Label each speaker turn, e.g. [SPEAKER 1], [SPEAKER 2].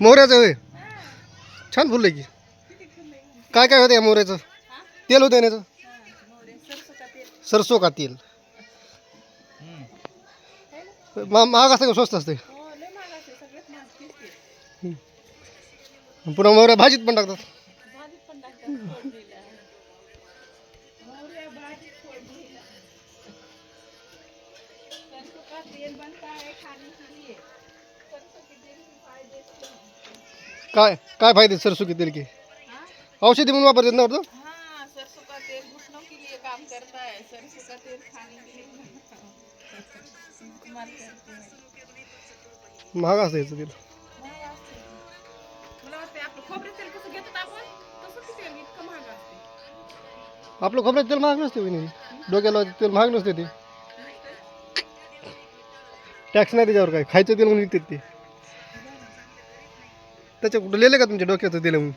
[SPEAKER 1] मोहऱ्याचं होय. छान फुललं की. काय काय होतं या मोहऱ्याचं? तेल होतं याचं. सरसो का तेल. महाग असतं का स्वस्त असते? पुन्हा मोहऱ्या भाजीत पण टाकतात. काय काय फायदे सरसो की तेल के? औषधी म्हणून वापरतात ना वाटतं?
[SPEAKER 2] हाँ, सरसों का तेल घुटनों के लिए काम करता है। सरसों का तेल खाने के लिए इस्तेमाल करते हैं।
[SPEAKER 1] महाग असतं याचं तेल.
[SPEAKER 2] महाग असते की. मला वाटतं आपलं खोबरं तेल कसं घेतात आपण तसं ते तेल इतकं महाग असते.
[SPEAKER 1] आपलं खोबऱ्याचं तेल महाग नसते वहिनी. डोक्याला तेल महाग नसते ते. टॅक्स नाही त्याच्यावर. काय खायचं तेल म्हणून विकतात ते. त्याच्या कुठं लिहिलं का तुमच्या डोक्याचं तेल म्हणून?